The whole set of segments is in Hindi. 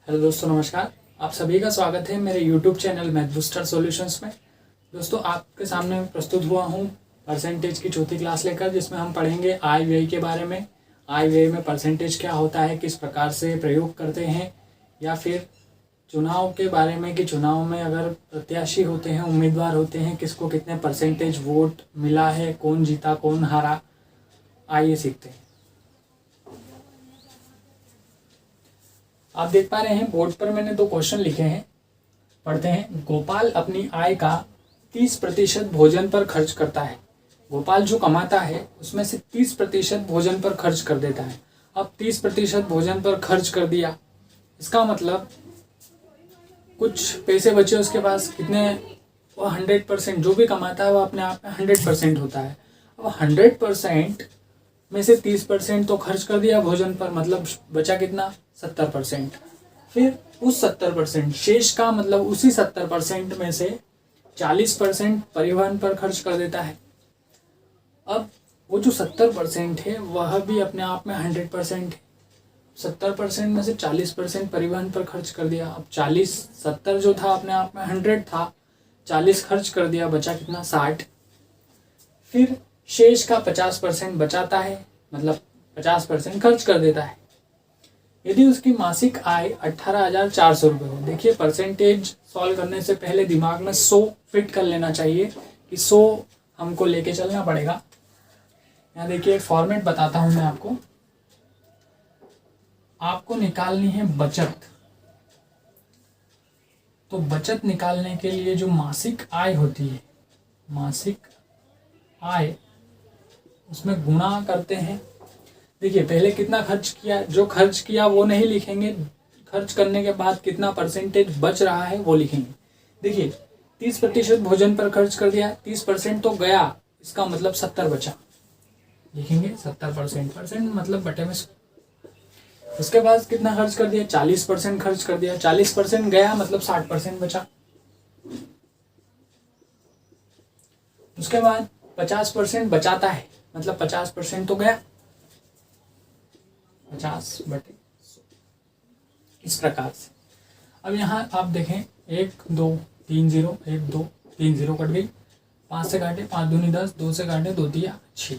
हेलो दोस्तों, नमस्कार। आप सभी का स्वागत है मेरे YouTube channel math booster solutions में। दोस्तों, आपके सामने प्रस्तुत हुआ हूँ परसेंटेज की चौथी क्लास लेकर, जिसमें हम पढ़ेंगे आय व्यय के बारे में। आय व्यय में परसेंटेज क्या होता है, किस प्रकार से प्रयोग करते हैं, या फिर चुनाव के बारे में कि चुनाव में अगर प्रत्याशी होते हैं, उम्मीदवार होते हैं, किसको कितने परसेंटेज वोट मिला है, कौन जीता कौन हारा। आइए सीखते हैं। आप देख पा रहे हैं बोर्ड पर मैंने 2 क्वेश्चन लिखे हैं। पढ़ते हैं। गोपाल अपनी आय का 30% भोजन पर खर्च करता है। गोपाल जो कमाता है उसमें से 30% भोजन पर खर्च कर देता है। अब 30% भोजन पर खर्च कर दिया, इसका मतलब कुछ पैसे बचे उसके पास। कितने? वो 100%। जो भी कमाता है वो अपने आप में 100% होता है। अब 100% में से 30% तो खर्च कर दिया भोजन पर, मतलब बचा कितना? 70%। फिर उस 70% शेष का मतलब उसी 70% में से 40% परिवहन पर खर्च कर देता है। अब वो जो 70% है वह भी अपने आप में 100% है। 70% में से 40% परिवहन पर खर्च कर दिया। अब 70 जो था अपने आप में 100 था, 40 खर्च कर दिया, बचा कितना? 60। फिर शेष का 50% बचाता है, मतलब 50% खर्च कर देता है। यदि उसकी मासिक आय 18,400 रुपये हो। देखिए, परसेंटेज सॉल्व करने से पहले दिमाग में 100 फिट कर लेना चाहिए कि 100 हमको लेके चलना पड़ेगा। यहाँ देखिए, एक फॉर्मेट बताता हूँ मैं आपको। आपको निकालनी है बचत। तो बचत निकालने के लिए जो मासिक आय होती है, मासिक आय, उसमें गुणा करते हैं। देखिए, पहले कितना खर्च किया, जो खर्च किया वो नहीं लिखेंगे, खर्च करने के बाद कितना परसेंटेज बच रहा है वो लिखेंगे। देखिए, 30% भोजन पर खर्च कर दिया, 30% तो गया, इसका मतलब 70 बचा, लिखेंगे 70%। मतलब बटे में। उसके बाद कितना खर्च कर दिया? 40% खर्च कर दिया, 40% गया, मतलब 60% बचा। उसके बाद 50% बचाता है, मतलब 50% तो गया, 50 बटे 100, इस प्रकार से। अब यहाँ आप देखें, 1 2 3 0, 1 2 3 0 कट गई। 5 से काटे, 5 दूनी 10, 2 से काटे, 2 तिया 6।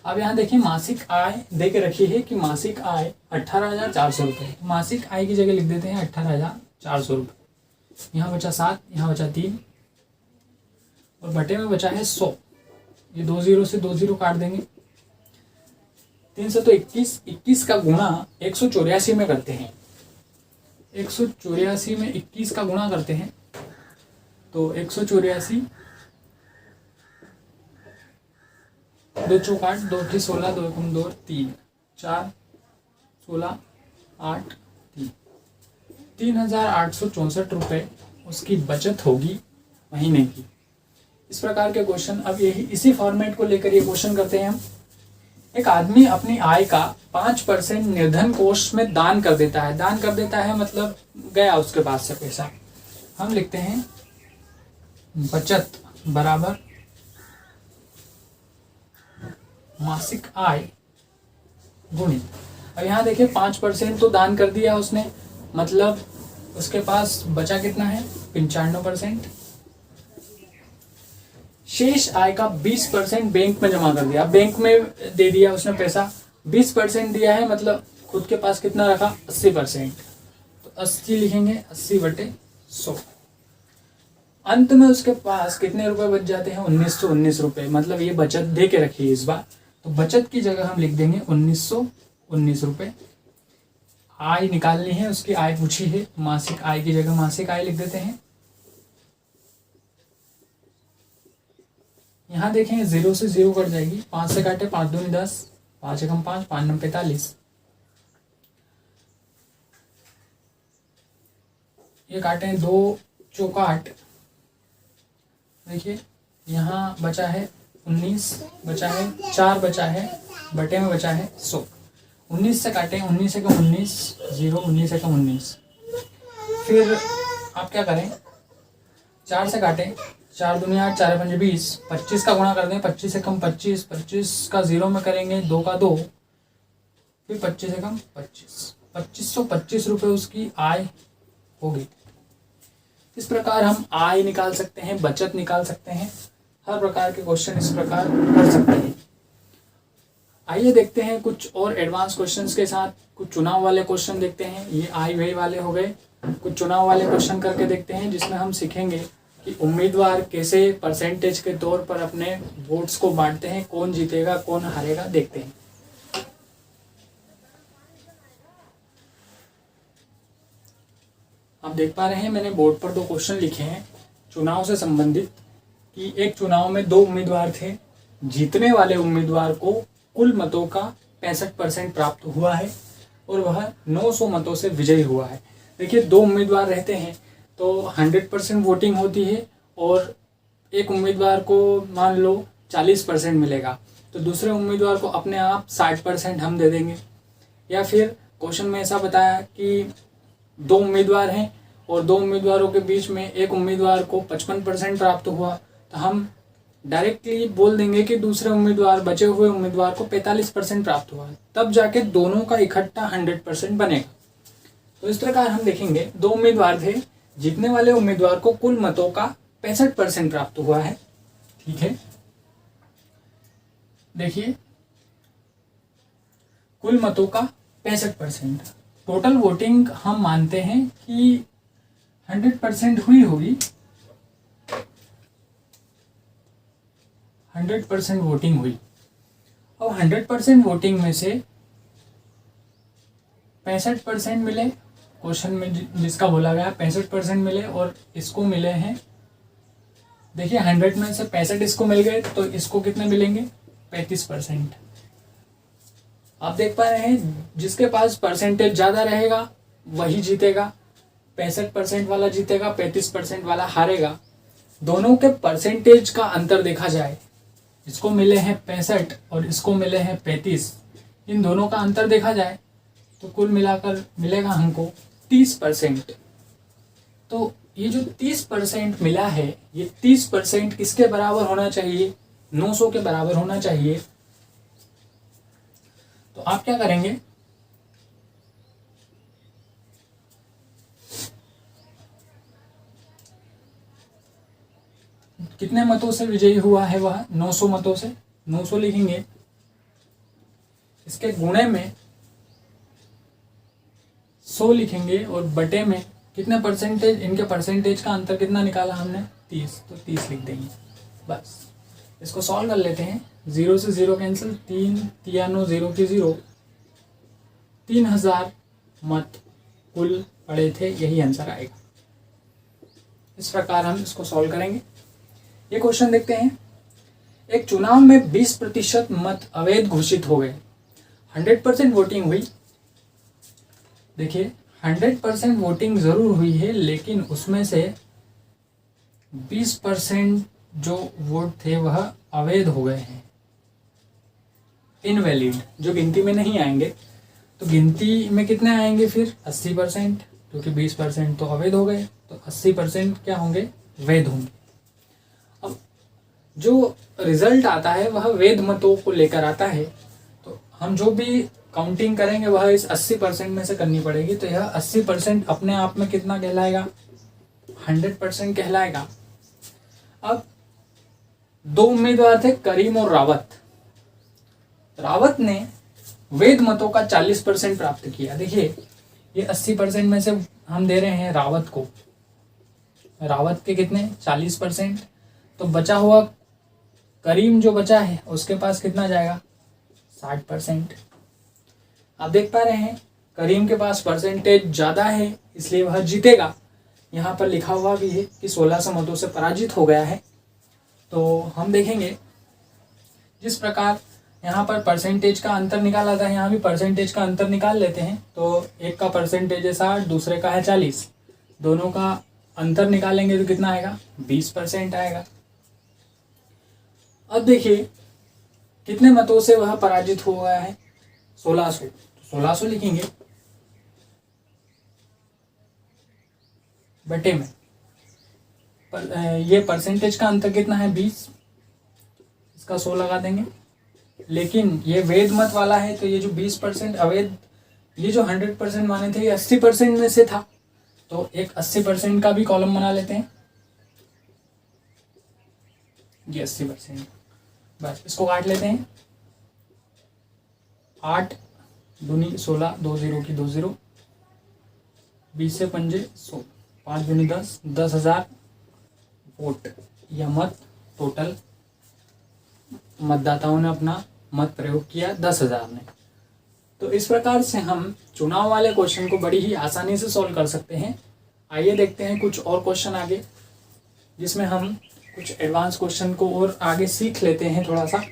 अब यहाँ देखिए, मासिक आय दे के रखी है कि मासिक आय 18,400 रुपये। मासिक आय की जगह लिख देते हैं 18,400 रुपये। यहाँ बचा 7, यहाँ बचा 3, और बटे में बचा है 100। ये 2 0 से 2 0 काट देंगे। 3 से तो 21, 21 का गुणा 184 में करते हैं। 184 में 21 का गुणा करते हैं, तो 184, 2 चौक 8, 2 3 16, 2 एकम 2, 3 4 16 8 3, 3,864 रुपये उसकी बचत होगी महीने की। इस प्रकार के क्वेश्चन, अब यही इसी फॉर्मेट को लेकर ये क्वेश्चन करते हैं हम। एक आदमी अपनी आय का 5% निर्धन कोष में दान कर देता है। दान कर देता है मतलब गया उसके पास से पैसा। हम लिखते हैं बचत बराबर मासिक आय गुणित। अब यहाँ देखिए, 5% तो दान कर दिया उसने, मतलब उसके पास बचा कितना है? 95%। शेष आय का 20% बैंक में जमा कर दिया। बैंक में दे दिया उसने पैसा, 20% दिया है, मतलब खुद के पास कितना रखा? 80%। तो 80 लिखेंगे, 80 बटे 100। अंत में उसके पास कितने रुपए बच जाते हैं? 1919 रुपये। मतलब ये बचत दे के रखी है इस बार, तो बचत की जगह हम लिख देंगे 1919 रुपये। आय निकालनी है, उसकी आय पूछी है, मासिक आय की जगह मासिक आय लिख देते हैं। यहाँ देखें, 0 से 0 कट जाएगी। 5 से काटे, 5 दूनी 10, 5 एकम 5, 5 नम 45। ये काटे 2 चौका 8। देखिए, यहाँ बचा है 19, बचा है 4, बचा है बटे में बचा है 100। 19 से काटे, 19 एकम 19, 0, 19 एकम 19। फिर आप क्या करें, 4 से काटें, 4 दूनी 8, 4 पंजे 20, 25 का गुणा कर दें, 25 से कम 25, 25 का 0 में करेंगे, 2 का 2, फिर 25 से कम 25। ₹2525 उसकी आय होगी। इस प्रकार हम आय निकाल सकते हैं, बचत निकाल सकते हैं, हर प्रकार के क्वेश्चन इस प्रकार कर सकते हैं। आइए देखते हैं कुछ और एडवांस क्वेश्चंस के साथ। कुछ चुनाव वाले क्वेश्चन देखते हैं, ये आय व्यय वाले हो गए। कुछ चुनाव वाले क्वेश्चन करके देखते हैं जिसमें हम सीखेंगे कि उम्मीदवार कैसे परसेंटेज के तौर पर अपने वोट्स को बांटते हैं, कौन जीतेगा कौन हारेगा, देखते हैं। आप देख पा रहे हैं मैंने बोर्ड पर 2 क्वेश्चन लिखे हैं चुनाव से संबंधित, कि एक चुनाव में 2 उम्मीदवार थे। जीतने वाले उम्मीदवार को कुल मतों का 65% प्राप्त हुआ है और वह 900 मतों से विजयी हुआ है। देखिए 2 उम्मीदवार रहते हैं तो 100% वोटिंग होती है और एक उम्मीदवार को मान लो 40% मिलेगा, तो दूसरे उम्मीदवार को अपने आप 60% हम दे देंगे। या फिर क्वेश्चन में ऐसा बताया कि 2 उम्मीदवार हैं और 2 उम्मीदवारों के बीच में एक उम्मीदवार को 55% प्राप्त हुआ, तो हम डायरेक्टली बोल देंगे कि दूसरे उम्मीदवार, बचे हुए उम्मीदवार को 45% प्राप्त हुआ है, तब जाके दोनों का इकट्ठा 100% बनेगा। तो इस प्रकार हम देखेंगे 2 उम्मीदवार थे, जीतने वाले उम्मीदवार को कुल मतों का 65% प्राप्त हुआ है। ठीक है, देखिए कुल मतों का 65%, टोटल वोटिंग हम मानते हैं कि 100% हुई होगी। 100% वोटिंग हुई। अब 100% वोटिंग में से 65% मिले, क्वेश्चन में जिसका बोला गया 65% मिले और इसको मिले हैं, देखिए 100 में से 65 इसको मिल गए, तो इसको कितने मिलेंगे 35%। आप देख पा रहे हैं जिसके पास परसेंटेज ज़्यादा रहेगा वही जीतेगा, 65% वाला जीतेगा, 35% वाला हारेगा। दोनों के परसेंटेज का अंतर देखा जाए, इसको मिले हैं 65 और इसको मिले हैं 35, इन दोनों का अंतर देखा जाए तो कुल मिलाकर मिलेगा हमको 30%। तो ये जो 30% मिला है, ये 30% किसके बराबर होना चाहिए, 900 के बराबर होना चाहिए। तो आप क्या करेंगे, कितने मतों से विजयी हुआ है वह, 900 मतों से, 900 लिखेंगे, इसके गुणे में 100 लिखेंगे और बटे में कितने परसेंटेज, इनके परसेंटेज का अंतर कितना निकाला हमने 30, तो 30 लिख देंगे। बस इसको सॉल्व कर लेते हैं, 0 से 0 कैंसिल, 3 3 9 0 की 0, 3000 मत कुल पड़े थे, यही आंसर आएगा। इस प्रकार हम इसको सॉल्व करेंगे। ये क्वेश्चन देखते हैं, एक चुनाव में 20% मत अवैध घोषित हो गए, 100% वोटिंग हुई। देखिए 100% वोटिंग जरूर हुई है, लेकिन उसमें से 20% जो वोट थे वह अवैध हो गए हैं, इनवैलिड, जो गिनती में नहीं आएंगे। तो गिनती में कितने आएंगे फिर 80%, क्योंकि 20% तो अवैध हो गए, तो 80% क्या होंगे, वैध होंगे। अब जो रिजल्ट आता है वह वैध मतों को लेकर आता है, तो हम जो भी काउंटिंग करेंगे वह इस 80% में से करनी पड़ेगी। तो यह 80% अपने आप में कितना कहलाएगा, 100% कहलाएगा। अब 2 उम्मीदवार थे, करीम और रावत। रावत ने वैध मतों का 40% प्राप्त किया। देखिए ये 80% में से हम दे रहे हैं रावत को, रावत के कितने 40%, तो बचा हुआ करीम जो बचा है उसके पास कितना जाएगा 60%। आप देख पा रहे हैं करीम के पास परसेंटेज ज़्यादा है, इसलिए वह जीतेगा। यहाँ पर लिखा हुआ भी है कि 1600 मतों से पराजित हो गया है। तो हम देखेंगे जिस प्रकार यहाँ पर परसेंटेज का अंतर निकाला था, यहाँ भी परसेंटेज का अंतर निकाल लेते हैं। तो एक का परसेंटेज है 60, दूसरे का है 40, दोनों का अंतर निकालेंगे तो कितना आएगा 20% आएगा। अब देखिए कितने मतों से वह पराजित हो गया है 1600, तो 1600 लिखेंगे बटे में ये परसेंटेज का अंतर कितना है 20, इसका 100 लगा देंगे। लेकिन ये वैध मत वाला है, तो ये जो 20% अवैध ये जो 100% माने थे ये 80% में से था, तो एक 80% का भी कॉलम बना लेते हैं। ये 80%, बस इसको काट लेते हैं। 8 दूनी 16, 2 0 की 2 0, 20 से पंजे 100, 5 दूनी 10, 10,000 वोट या मत टोटल मतदाताओं ने अपना मत प्रयोग किया 10,000 ने। तो इस प्रकार से हम चुनाव वाले क्वेश्चन को बड़ी ही आसानी से सॉल्व कर सकते हैं। आइए देखते हैं कुछ और क्वेश्चन आगे, जिसमें हम कुछ एडवांस क्वेश्चन को और आगे सीख लेते हैं थोड़ा सा।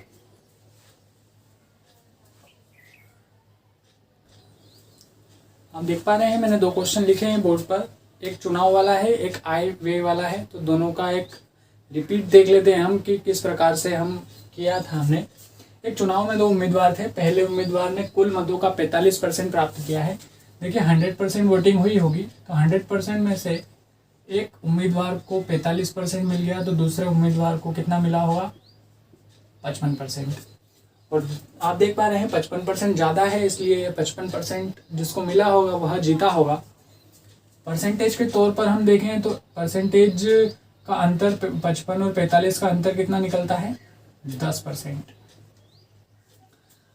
आप देख पा रहे हैं मैंने 2 क्वेश्चन लिखे हैं बोर्ड पर, एक चुनाव वाला है, एक आय व्यय वाला है। तो दोनों का एक रिपीट देख लेते हैं हम कि किस प्रकार से हम किया था हमने। एक चुनाव में 2 उम्मीदवार थे। पहले उम्मीदवार ने कुल मतों का 45% प्राप्त किया है। देखिए 100% वोटिंग हुई होगी, तो 100% में से एक उम्मीदवार को 45% मिल गया, तो दूसरे उम्मीदवार को कितना मिला होगा? 55%। और आप देख पा रहे हैं 55% ज़्यादा है, इसलिए 55% जिसको मिला होगा वह जीता होगा। परसेंटेज के तौर पर हम देखें तो परसेंटेज का अंतर 55 और 45 का अंतर कितना निकलता है? 10%।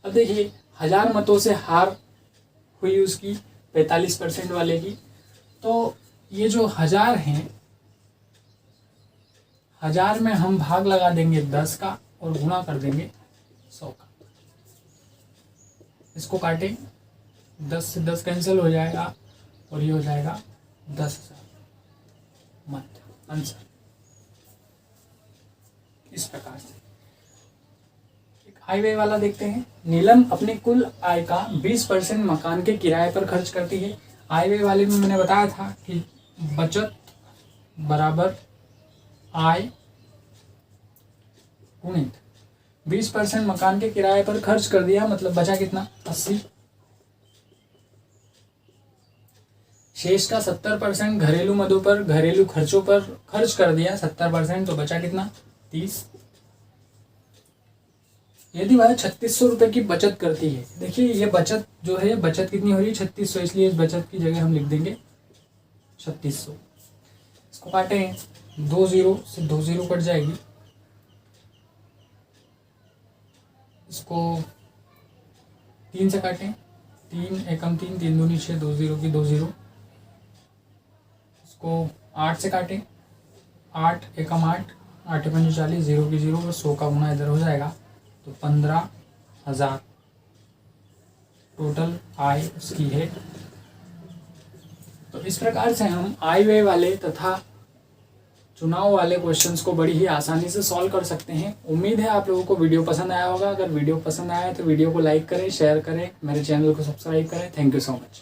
अब देखिए 1000 मतों से हार हुई उसकी 45% वाले की, तो ये जो 1000 हैं, 1000 में हम भाग लगा देंगे 10 का और गुणा कर देंगे 100 का। इसको काटें, 10 से 10 कैंसिल हो जाएगा और ये हो जाएगा 10,000 मत आंसर। इस प्रकार से एक आय व्यय वाला देखते हैं। नीलम अपनी कुल आय का 20% मकान के किराए पर खर्च करती है। आय व्यय वाले में मैंने बताया था कि बचत बराबर आय गुणित 20% मकान के किराए पर खर्च कर दिया, मतलब बचा कितना? 80। शेष का 70% घरेलू मदों पर, घरेलू खर्चों पर खर्च कर दिया 70%, तो बचा कितना? 30। यदि वह 3600 रुपये की बचत करती है, देखिए ये बचत जो है, बचत कितनी हो रही है? 3600, इसलिए इस बचत की जगह हम लिख देंगे 3600। इसको काटें, 2 0 से 2 0 कट जाएगी। इसको 3 से काटें, 3 एकम 3, 3 दूनी 6, 2 0 की 2 0। इसको 8 से काटें, 8 एकम 8, 8 पंजे 40, 0 की 0, 100 का गुना इधर हो जाएगा, तो 15,000 टोटल आय उसकी है। तो इस प्रकार से हम आय व्यय वाले तथा चुनाव वाले क्वेश्चंस को बड़ी ही आसानी से सॉल्व कर सकते हैं। उम्मीद है आप लोगों को वीडियो पसंद आया होगा। अगर वीडियो पसंद आया तो वीडियो को लाइक करें, शेयर करें, मेरे चैनल को सब्सक्राइब करें। Thank you so much.